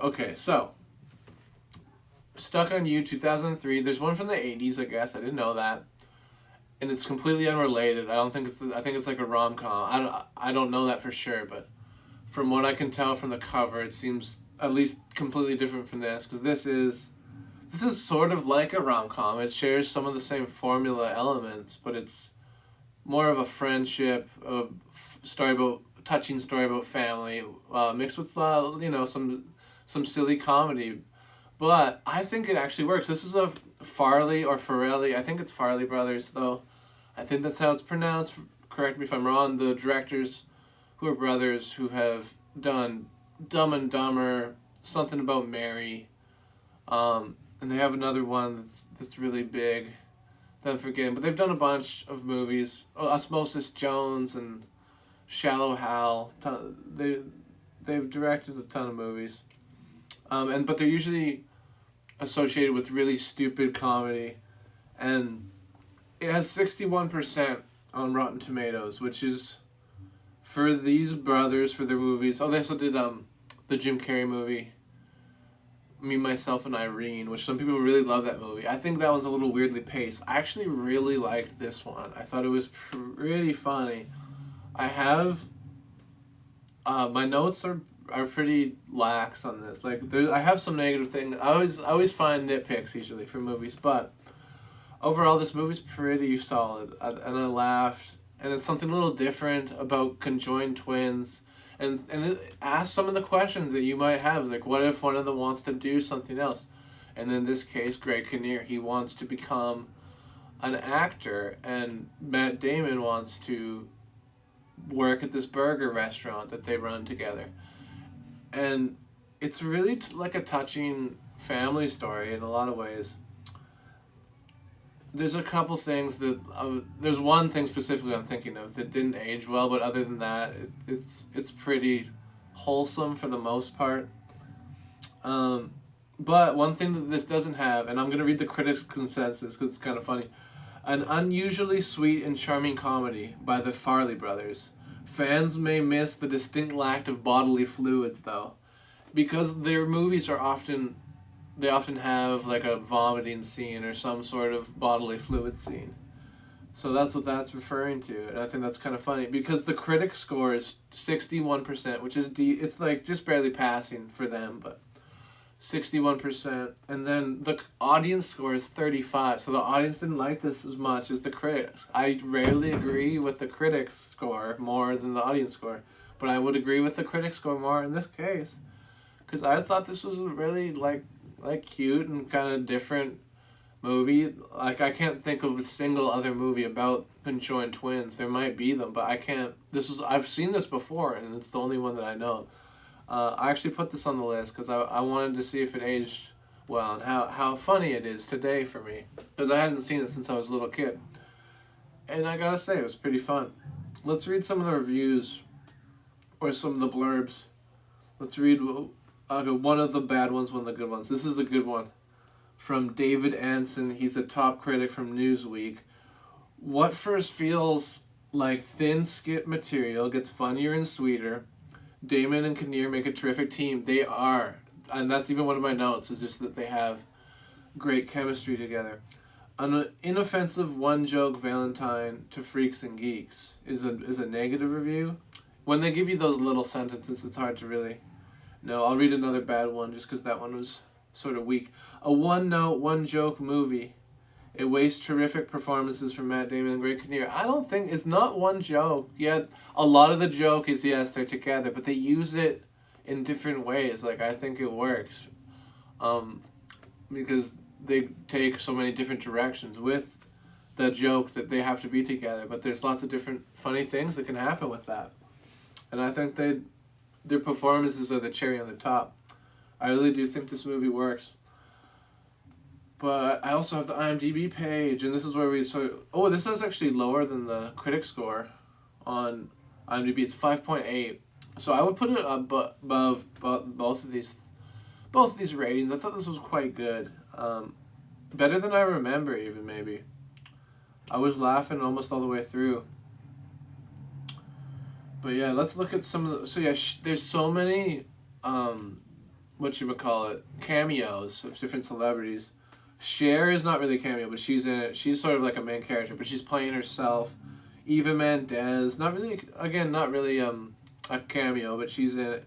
Okay, so Stuck on You 2003. There's one from the 80s, I guess. I didn't know that. And it's completely unrelated. I don't think I think it's like a rom-com. I don't know that for sure, but from what I can tell from the cover, it seems at least completely different from this, cuz this is sort of like a rom-com. It shares some of the same formula elements, but it's more of a friendship, a story about touching story about family, mixed with some silly comedy. But I think it actually works. This is a Farley or Farrelly. I think it's Farley brothers though. I think that's how it's pronounced. Correct me if I'm wrong. The directors, who are brothers, who have done Dumb and Dumber, Something About Mary, and they have another one that's really big that I'm forgetting. But they've done a bunch of movies. Osmosis Jones and Shallow Hal. They've directed a ton of movies. But they're usually associated with really stupid comedy, and it has 61% on Rotten Tomatoes, which is, for these brothers, for their movies. Oh, they also did the Jim Carrey movie, Me, Myself, and Irene, which some people really love that movie. I think that one's a little weirdly paced. I actually really liked this one. I thought it was pretty funny. I have my notes are pretty lax on this. Like, I have some negative things. I always find nitpicks usually for movies, but overall this movie's pretty solid. And I laughed, and it's something a little different about conjoined twins, and it asks some of the questions that you might have. Like, what if one of them wants to do something else? And in this case, Greg Kinnear, he wants to become an actor, and Matt Damon wants to work at this burger restaurant that they run together. And it's really like a touching family story in a lot of ways. There's a couple things that there's one thing specifically I'm thinking of that didn't age well, but other than that, it's pretty wholesome for the most part. But one thing that this doesn't have, and I'm gonna read the critics' consensus because it's kind of funny: an unusually sweet and charming comedy by the Farley brothers. Fans may miss the distinct lack of bodily fluids, though, because their movies often have like a vomiting scene or some sort of bodily fluid scene. So that's what that's referring to, and I think that's kind of funny because the critic score is 61%, which is it's like just barely passing for them, but 61%, and then the audience score is 35. So the audience didn't like this as much as the critics. I rarely agree with the critics score more than the audience score, but I would agree with the critics score more in this case, because I thought this was a really like cute and kind of different movie. Like, I can't think of a single other movie about conjoined twins. There might be them, but I can't. I've seen this before, and it's the only one that I know. I actually put this on the list because I wanted to see if it aged well and how funny it is today for me, because I hadn't seen it since I was a little kid. And I gotta say, it was pretty fun. Let's read some of the reviews, or some of the blurbs. Let's read one of the bad ones, one of the good ones. This is a good one. From David Anson. He's a top critic from Newsweek. What first feels like thin skit material gets funnier and sweeter. Damon and Kinnear make a terrific team. They are. And that's even one of my notes, is just that they have great chemistry together. An inoffensive one-joke Valentine to freaks and geeks is a negative review. When they give you those little sentences, it's hard to really know. I'll read another bad one just because that one was sort of weak. A one-note, one-joke movie. It wastes terrific performances from Matt Damon and Greg Kinnear. I don't think it's not one joke. Yet a lot of the joke is, yes, they're together, but they use it in different ways. Like, I think it works, because they take so many different directions with the joke that they have to be together. But there's lots of different funny things that can happen with that, and I think their performances are the cherry on the top. I really do think this movie works. But I also have the IMDb page, and this is where we this is actually lower than the critic score on IMDb. It's 5.8. So I would put it above both of these ratings. I thought this was quite good. Better than I remember, even, maybe. I was laughing almost all the way through. But yeah, let's look at some of the... So yeah, there's so many cameos of different celebrities. Cher is not really a cameo, but she's in it. She's sort of like a main character, but she's playing herself. Eva Mendes, not really a cameo, but she's in it.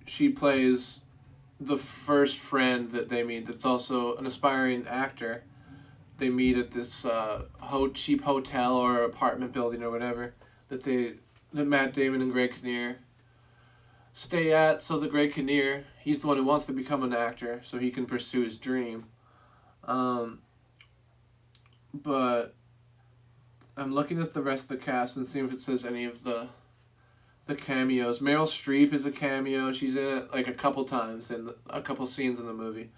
She plays the first friend that they meet that's also an aspiring actor. They meet at this cheap hotel or apartment building or whatever that Matt Damon and Greg Kinnear stay at. So the Greg Kinnear, he's the one who wants to become an actor so he can pursue his dream. But I'm looking at the rest of the cast and seeing if it says any of the cameos. Meryl Streep is a cameo. She's in it like a couple times in a couple scenes in the movie.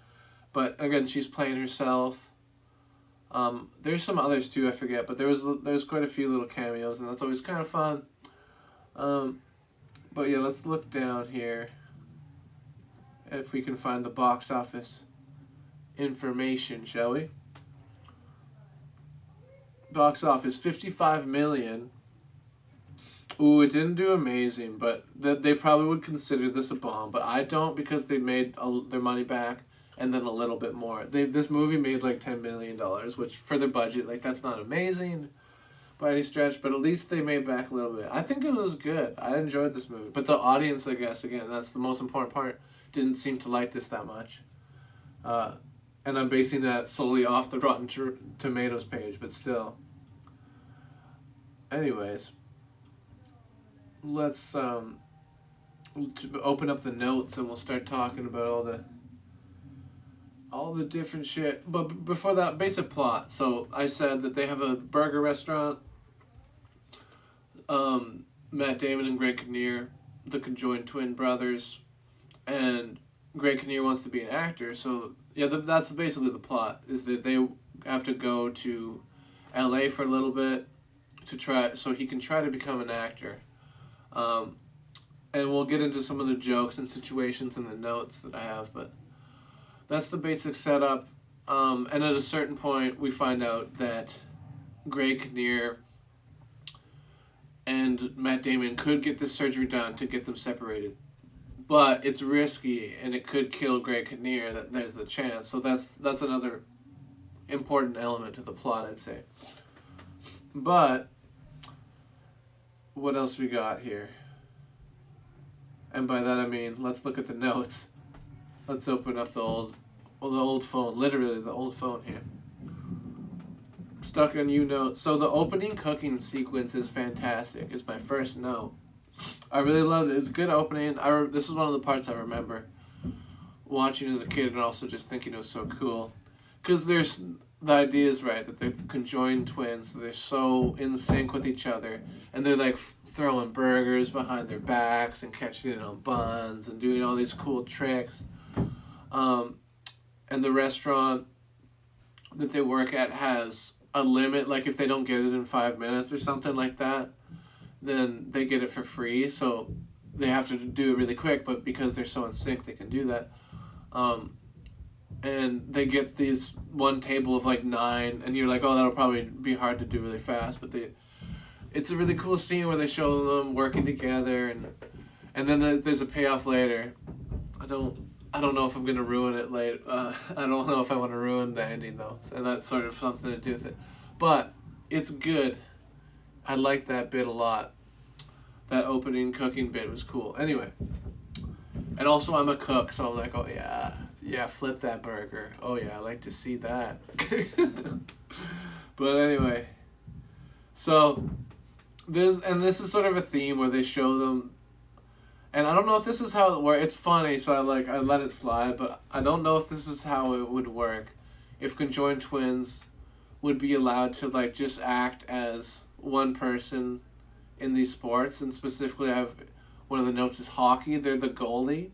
But again, she's playing herself. There's some others too, I forget, but there's quite a few little cameos, and that's always kind of fun. But yeah, let's look down here if we can find the box office information, shall we? Box office, 55 million. Ooh, it didn't do amazing, but they probably would consider this a bomb, but I don't, because they made their money back and then a little bit more. This movie made like $10 million, which for their budget, like, that's not amazing by any stretch, but at least they made back a little bit. I think it was good. I enjoyed this movie, but the audience, I guess, again, that's the most important part, didn't seem to like this that much. And I'm basing that solely off the Rotten Tomatoes page, but still. Anyways, let's open up the notes and we'll start talking about all the different shit. But before that, basic plot. So I said that they have a burger restaurant. Matt Damon and Greg Kinnear, the conjoined twin brothers, and Greg Kinnear wants to be an actor. So yeah, that's basically the plot, is that they have to go to LA for a little bit so he can try to become an actor. And we'll get into some of the jokes and situations in the notes that I have, but that's the basic setup. And at a certain point, we find out that Greg Kinnear and Matt Damon could get this surgery done to get them separated. But it's risky, and it could kill Greg Kinnear. There's the chance. So that's another important element to the plot, I'd say. But what else we got here? And by that I mean, let's look at the notes. Let's open up the old phone, literally the old phone here. Stuck on you notes. So the opening cooking sequence is fantastic. It's my first note. I really loved it. It's a good opening. This is one of the parts I remember watching as a kid, and also just thinking it was so cool. Because the idea is right, that they're conjoined twins, so they're so in sync with each other, and they're like throwing burgers behind their backs and catching it on buns and doing all these cool tricks. And the restaurant that they work at has a limit, like if they don't get it in 5 minutes or something like that, then they get it for free. So they have to do it really quick, but because they're so in sync, they can do that. And they get these one table of like 9, and you're like, oh, that'll probably be hard to do really fast, but it's a really cool scene where they show them working together, and then there's a payoff later. I don't know if I'm gonna ruin it later. I don't know if I want to ruin the ending though, and that's sort of something to do with it. But it's good. I like that bit a lot. That opening cooking bit was cool. Anyway, and also I'm a cook, so I'm like, oh yeah, flip that burger. Oh yeah, I like to see that. But anyway, so this is sort of a theme where they show them. And I don't know if this is how it works. It's funny, so I let it slide, but I don't know if this is how it would work. If conjoined twins would be allowed to like just act as one person in these sports, and specifically I have one of the notes is hockey. They're the goalie.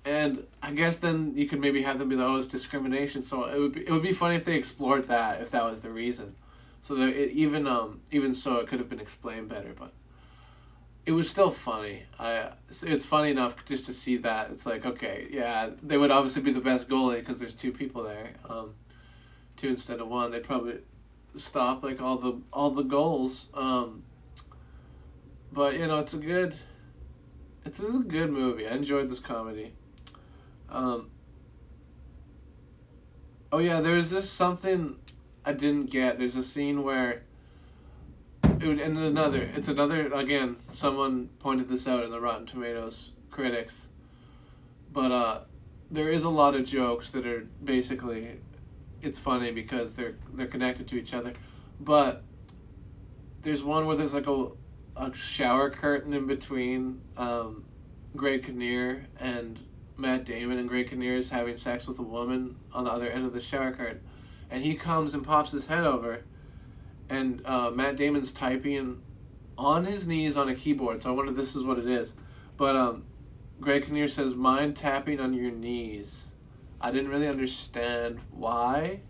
And I guess then you could maybe have them be like, oh, it's discrimination. So it would be funny if they explored that, if that was the reason. So that even so it could have been explained better, but it was still funny. It's funny enough just to see that. It's like, okay, yeah, they would obviously be the best goalie because there's 2 people there, 2 instead of 1. They'd probably stop like all the goals. But it's It's a good movie. I enjoyed this comedy. Um, oh yeah, there's this something I didn't get. There's a scene where it's another again. Someone pointed this out in the Rotten Tomatoes critics, but there is a lot of jokes that are basically, it's funny because they're connected to each other, but there's one where there's like a shower curtain in between Greg Kinnear and Matt Damon, and Greg Kinnear is having sex with a woman on the other end of the shower curtain, and he comes and pops his head over, and Matt Damon's typing on his knees on a keyboard. So I wonder if this is what it is, but Greg Kinnear says, "Mind tapping on your knees." I didn't really understand why,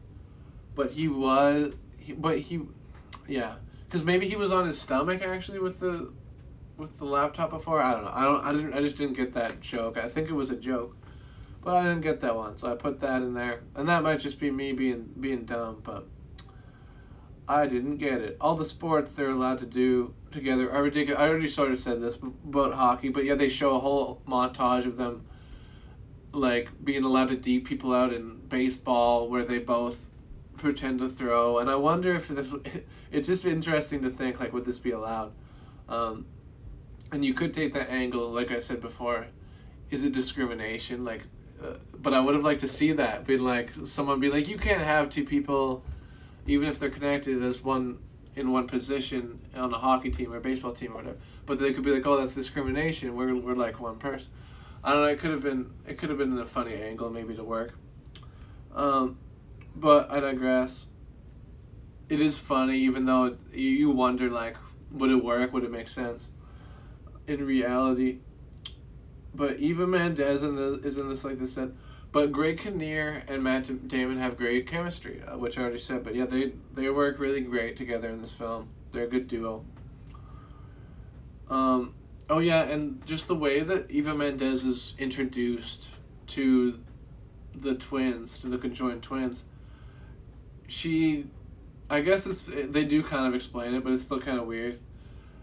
but yeah, because maybe he was on his stomach actually with the laptop before. I don't know. I just didn't get that joke. I think it was a joke, but I didn't get that one, so I put that in there. And that might just be me being dumb, but I didn't get it. All the sports they're allowed to do together are ridiculous. I already sort of said this about hockey, but yeah, they show a whole montage of them like being allowed to deke people out in baseball where they both pretend to throw, and I wonder if it's just interesting to think, like, would this be allowed? And you could take that angle, like I said before, is it discrimination? Like, but I would have liked to see that, being like, someone be like, you can't have two people, even if they're connected as one in one position on a hockey team or baseball team or whatever. But they could be like, oh, that's discrimination. We're like one person. I don't know. It could have been a funny angle maybe to work. But I digress. It is funny, even though you wonder, like, would it work? Would it make sense in reality? But Eva Mendes is in this, like this said. But Greg Kinnear and Matt Damon have great chemistry, which I already said. But yeah, they work really great together in this film. They're a good duo. Oh yeah, and just the way that Eva Mendes is introduced to the twins, to the conjoined twins. I guess they do kind of explain it, but it's still kind of weird.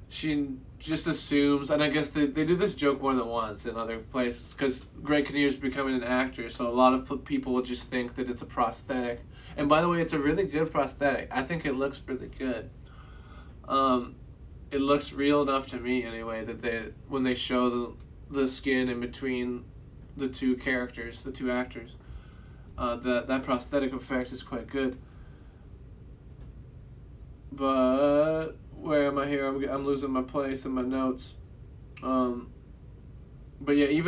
She just assumes, and I guess they do this joke more than once in other places, because Greg Kinnear is becoming an actor, so a lot of people will just think that it's a prosthetic. And by the way, it's a really good prosthetic. I think it looks really good. It looks real enough to me, anyway, that when they show the skin in between the two characters, the two actors, that prosthetic effect is quite good. But where am I here? I'm losing my place in my notes. But yeah,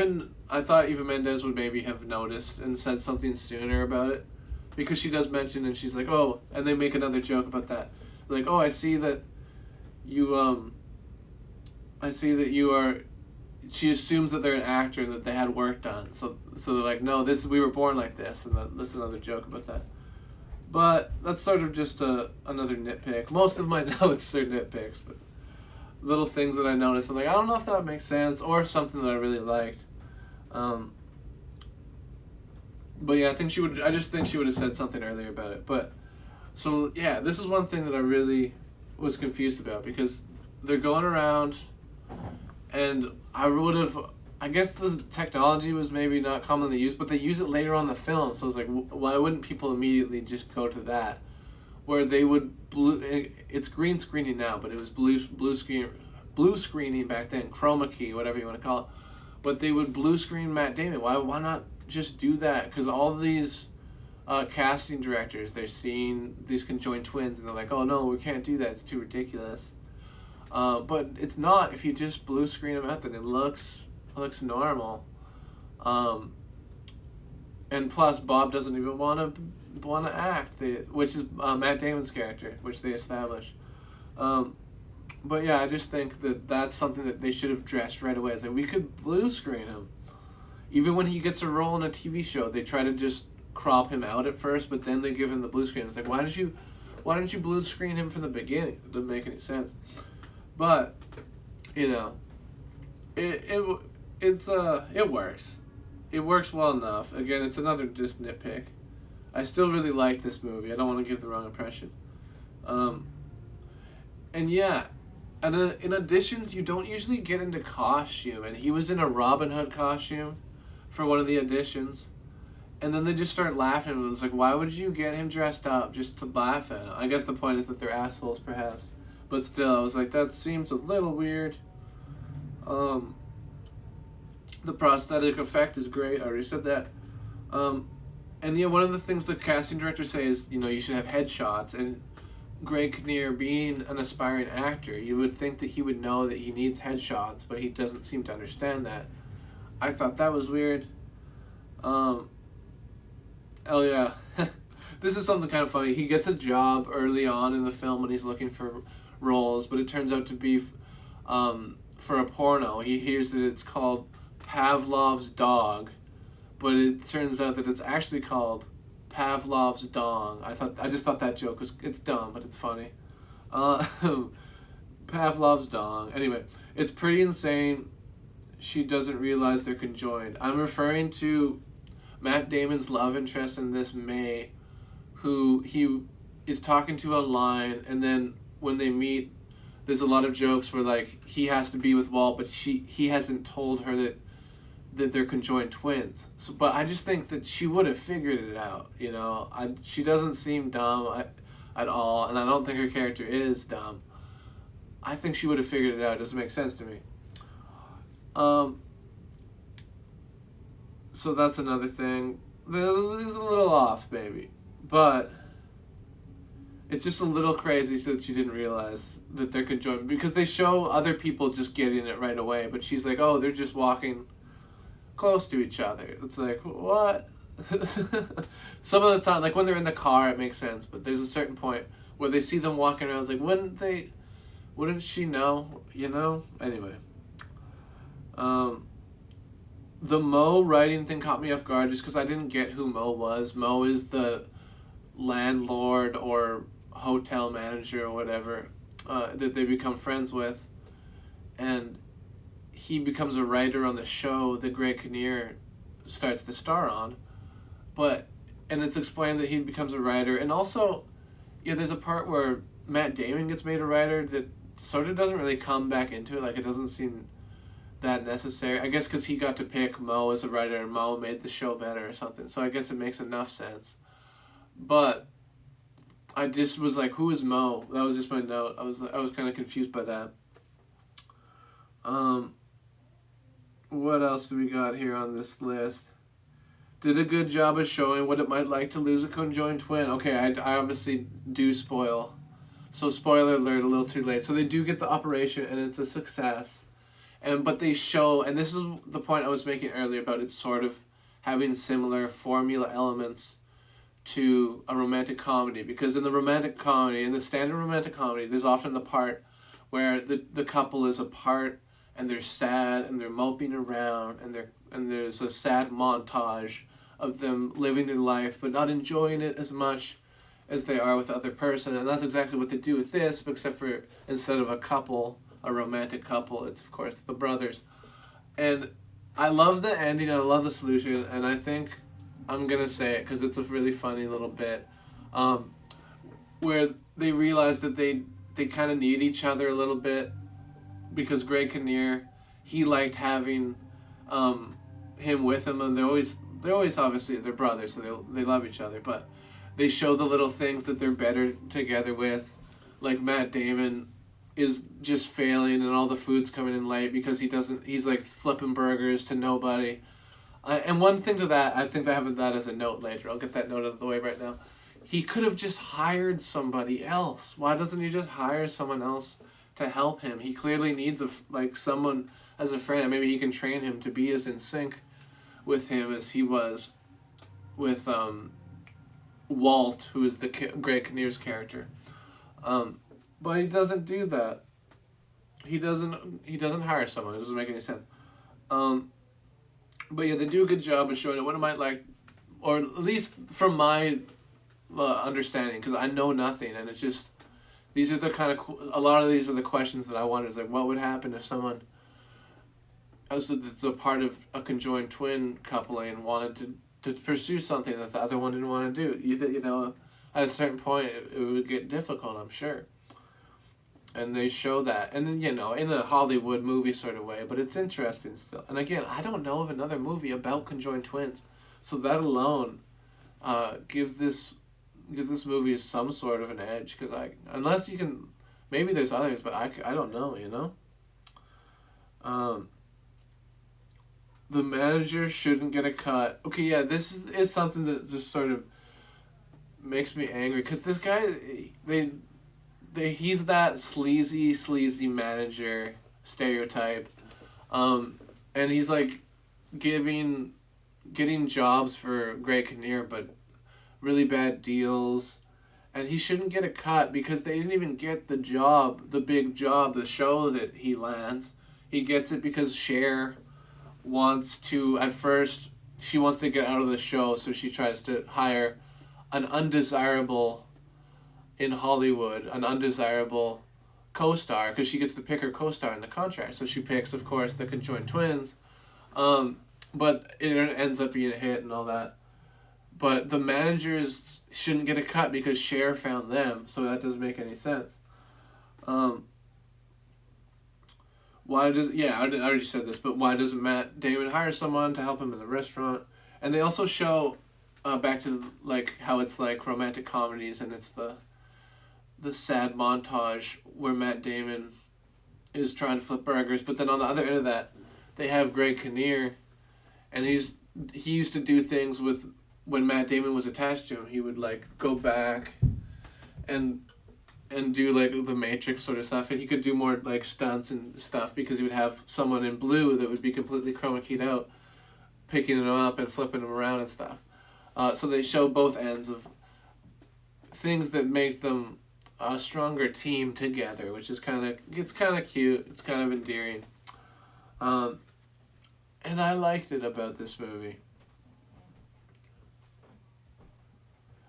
I thought Eva Mendes would maybe have noticed and said something sooner about it, because she does mention, and she's like, oh, and they make another joke about that, like, oh, I see that you are. She assumes that they're an actor and that they had work done, so they're like, no, we were born like this, and that's another joke about that. But that's sort of just another nitpick. Most of my notes are nitpicks, but little things that I noticed, I'm like, I don't know if that makes sense, or something that I really liked. But yeah, I just think she would have said something earlier about it. But, so yeah, this is one thing that I really was confused about, because they're going around, and I guess the technology was maybe not commonly used, but they use it later on in the film, so it's like, why wouldn't people immediately just go to that? Where they would it's green screening now, but it was blue screening back then, chroma key, whatever you want to call it. But they would blue screen Matt Damon. Why not just do that? Because all these casting directors, they're seeing these conjoined twins, and they're like, oh no, we can't do that, it's too ridiculous. But it's not. If you just blue screen them out, then it looks normal. And plus, Bob doesn't even want to act, which is Matt Damon's character, which they establish. But yeah, I just think that that's something that they should have addressed right away. It's like, we could blue screen him. Even when he gets a role in a TV show, they try to just crop him out at first, but then they give him the blue screen. It's like, why didn't you blue screen him from the beginning? It doesn't make any sense. But, you know, it works. It works well enough. Again, it's another just nitpick. I still really like this movie. I don't want to give the wrong impression. And yeah, And in auditions, you don't usually get into costume, and he was in a Robin Hood costume for one of the auditions. And then they just start laughing. It was like, why would you get him dressed up just to laugh at him? I guess the point is that they're assholes, perhaps. But still, I was like, that seems a little weird. The prosthetic effect is great. I already said that. And yeah, one of the things the casting director says is, you should have headshots. And Greg Kinnear, being an aspiring actor, you would think that he would know that he needs headshots, but he doesn't seem to understand that. I thought that was weird. Oh yeah, this is something kind of funny. He gets a job early on in the film when he's looking for roles, but it turns out to be for a porno. He hears that it's called Pavlov's Dog, but it turns out that it's actually called Pavlov's Dong. I just thought that joke it's dumb, but it's funny. Pavlov's Dong. Anyway, it's pretty insane. She doesn't realize they're conjoined. I'm referring to Matt Damon's love interest in this May, who he is talking to online, and then when they meet, there's a lot of jokes where like he has to be with Walt, but he hasn't told her that they're conjoined twins. So, but I just think that she would have figured it out. She doesn't seem dumb at all, and I don't think her character is dumb. I think she would have figured it out. It doesn't make sense to me. So that's another thing. It's a little off, maybe. But it's just a little crazy so that she didn't realize that they're conjoined. Because they show other people just getting it right away. But she's like, oh, they're just walking close to each other. It's like, what? Some of the time, like when they're in the car, it makes sense. But there's a certain point where they see them walking around. It's like, wouldn't she know? Anyway. The Mo writing thing caught me off guard just because I didn't get who Mo was. Mo is the landlord or hotel manager or whatever that they become friends with. And he becomes a writer on the show that Greg Kinnear starts to star on. And it's explained that he becomes a writer. And also, there's a part where Matt Damon gets made a writer that sort of doesn't really come back into it. Like, it doesn't seem that necessary. I guess because he got to pick Mo as a writer and Mo made the show better or something. So I guess it makes enough sense. But I just was like, who is Mo? That was just my note. I was kind of confused by that. What else do we got here on this list? Did a good job of showing what it might like to lose a conjoined twin. Okay, I obviously do spoil. So spoiler alert, a little too late. So they do get the operation and it's a success. But they show, and this is the point I was making earlier about it sort of having similar formula elements to a romantic comedy. Because in the standard romantic comedy, there's often the part where the couple is apart and they're sad and they're moping around and there's a sad montage of them living their life but not enjoying it as much as they are with the other person. And that's exactly what they do with this, except for instead of a couple, a romantic couple, it's of course the brothers. And I love the ending and I love the solution, and I think I'm gonna say it because it's a really funny little bit where they realize that they kind of need each other a little bit, because Greg Kinnear, he liked having him with him, and they're always obviously they're brothers, so they love each other, but they show the little things that they're better together with. Like Matt Damon is just failing and all the food's coming in late because he's like flipping burgers to nobody. And one thing to that, I think I have that as a note later. I'll get that note out of the way right now. He could have just hired somebody else. Why doesn't he just hire someone else to help him? He clearly needs someone as a friend. Maybe he can train him to be as in sync with him as he was with Walt, who is Greg Kinnear's character. But he doesn't do that. He doesn't hire someone. It doesn't make any sense. But yeah, they do a good job of showing it. What it might like, or at least from my understanding, because I know nothing, and it's just these are the a lot of these are the questions that I wonder. Is like, what would happen if someone that's a part of a conjoined twin coupling wanted to pursue something that the other one didn't want to do? You know, at a certain point, it would get difficult, I'm sure. And they show that, and then, in a Hollywood movie sort of way, but it's interesting still. And again, I don't know of another movie about conjoined twins, so that alone gives this movie some sort of an edge, because unless you can, maybe there's others, but I don't know. The manager shouldn't get a cut. Okay, yeah, this is something that just sort of makes me angry, because this guy, he's that sleazy manager stereotype, and he's like getting jobs for Greg Kinnear, but really bad deals, and he shouldn't get a cut because they didn't even get the job, the big job, the show that he lands. He gets it because Cher wants to, at first, she wants to get out of the show, so she tries to hire an undesirable in Hollywood, an undesirable co-star, because she gets to pick her co-star in the contract. So she picks, of course, the conjoined twins, but it ends up being a hit and all that. But the managers shouldn't get a cut because Cher found them, so that doesn't make any sense. I already said this, but why doesn't Matt Damon hire someone to help him in the restaurant? And they also show back to like how it's like romantic comedies, and it's the sad montage where Matt Damon is trying to flip burgers, but then on the other end of that, they have Greg Kinnear, and he used to do things with, when Matt Damon was attached to him, he would like go back and do like the Matrix sort of stuff, and he could do more like stunts and stuff because he would have someone in blue that would be completely chroma keyed out, picking him up and flipping him around and stuff. So they show both ends of things that make them a stronger team together, which is kind of cute. It's kind of endearing. And I liked it about this movie.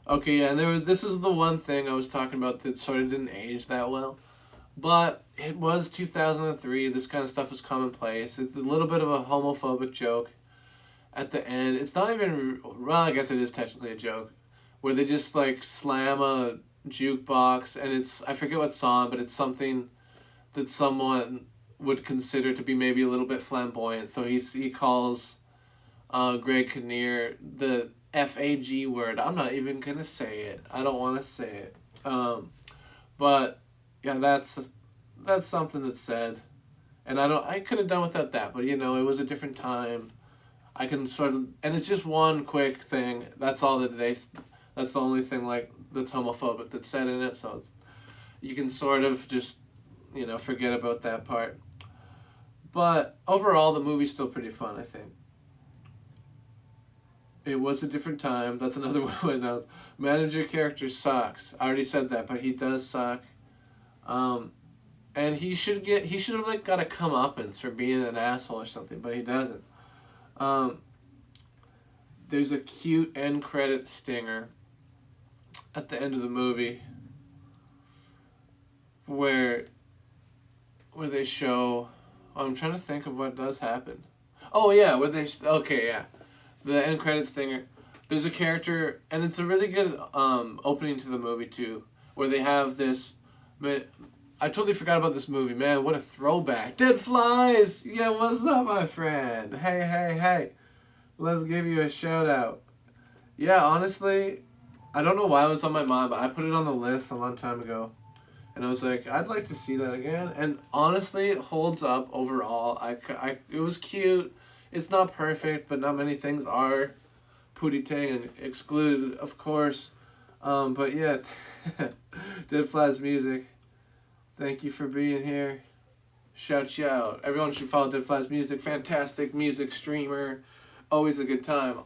Okay, yeah, and this is the one thing I was talking about that sort of didn't age that well. But it was 2003. This kind of stuff was commonplace. It's a little bit of a homophobic joke at the end. It's not even, well, I guess it is technically a joke, where they just like slam a jukebox, and it's, I forget what song, but it's something that someone would consider to be maybe a little bit flamboyant. So he calls Greg Kinnear the FAG word. I'm not even gonna say it. I don't want to say it. But yeah, that's something that's said, and I could have done without that, but it was a different time. I can sort of, and it's just one quick thing. That's all that that's the only thing like that's homophobic that's said in it. So you can sort of just forget about that part. But overall, the movie's still pretty fun, I think. It was a different time. That's another one. Manager character sucks. I already said that, but he does suck. And he should have like got a comeuppance for being an asshole or something, but he doesn't. There's a cute end credit stinger at the end of the movie where they show. I'm trying to think of what does happen. Oh yeah, the end credits stinger. There's a character, and it's a really good opening to the movie too, where they have this. I totally forgot about this movie, man. What a throwback. Dead Flies! Yeah, what's up, my friend? Hey. Let's give you a shout out. Yeah, honestly, I don't know why it was on my mind, but I put it on the list a long time ago. And I was like, I'd like to see that again. And honestly, it holds up overall. It was cute. It's not perfect, but not many things are. Pootie Tang and excluded, of course. But yeah, Dead Flies Music. Thank you for being here. Shout you out. Everyone should follow Dead Flies Music. Fantastic music streamer. Always a good time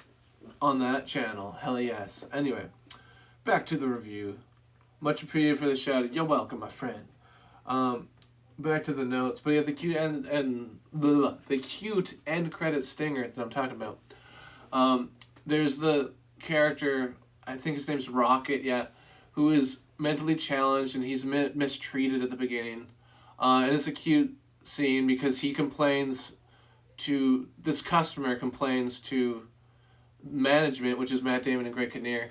on that channel. Hell yes. Anyway, back to the review. Much appreciated for the shout out. You're welcome, my friend. Back to the notes. But yeah, the cute end credit stinger that I'm talking about. There's the character, I think his name's Rocket, who is mentally challenged, and he's mistreated at the beginning. And it's a cute scene because this customer complains to management, which is Matt Damon and Greg Kinnear,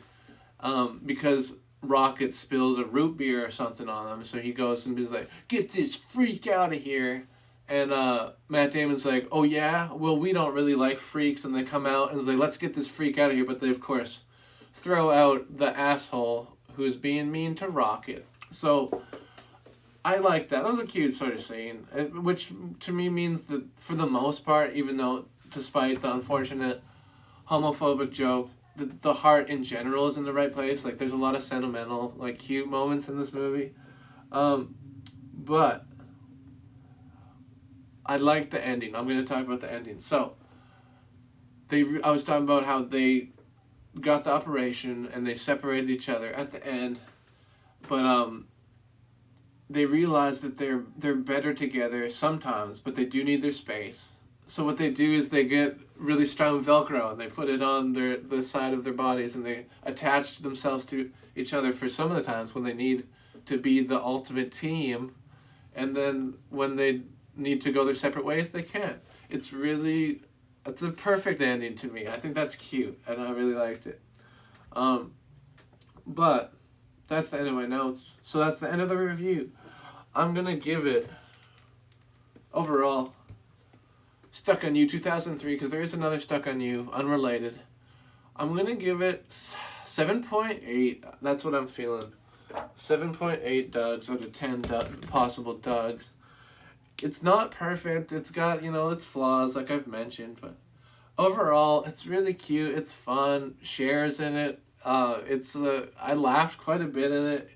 because Rocket spilled a root beer or something on him, so he goes and he's like, "Get this freak out of here." And Matt Damon's like, "Oh yeah? Well, we don't really like freaks." And they come out and it's like, "Let's get this freak out of here." But they, of course, throw out the asshole who's being mean to Rocket. So I like that. That was a cute sort of scene, which to me means that for the most part, even though despite the unfortunate homophobic joke, the heart in general is in the right place. Like, there's a lot of sentimental, like, cute moments in this movie. But I like the ending. I'm going to talk about the ending. So, I was talking about how they got the operation and they separated each other at the end. But they realized that they're better together sometimes, but they do need their space. So what they do is they get really strong Velcro and they put it on the side of their bodies and they attach themselves to each other for some of the times when they need to be the ultimate team, and then when they need to go their separate ways, they can. It's a perfect ending to me. I think that's cute and I really liked it. But that's the end of my notes. So that's the end of the review. I'm gonna give it overall Stuck on You 2003, because there is another Stuck on You, unrelated. I'm going to give it 7.8. That's what I'm feeling. 7.8 Dougs out of 10 possible Dougs. It's not perfect. It's got, its flaws, like I've mentioned. But overall, it's really cute. It's fun. Cher's in it. I laughed quite a bit in it.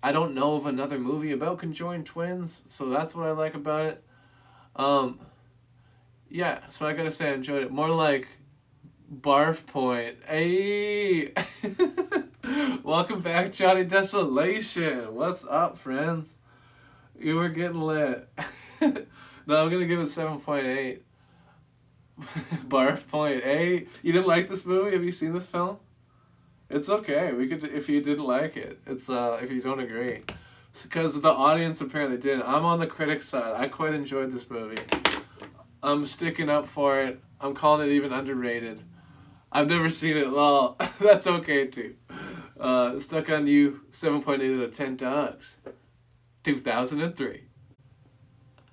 I don't know of another movie about conjoined twins, so that's what I like about it. Yeah, so I gotta say I enjoyed it. More like Barf Point. Hey! Welcome back, Johnny Desolation. What's up, friends? You were getting lit. No, I'm gonna give it 7.8. Barf Point. Hey, you didn't like this movie? Have you seen this film? It's okay. We could, if you didn't like it. It's if you don't agree. Because the audience apparently did. I'm on the critics side. I quite enjoyed this movie. I'm sticking up for it. I'm calling it even underrated. I've never seen it. Well, that's okay too. Stuck on You, 7.8 out of 10 Dougs. 2003.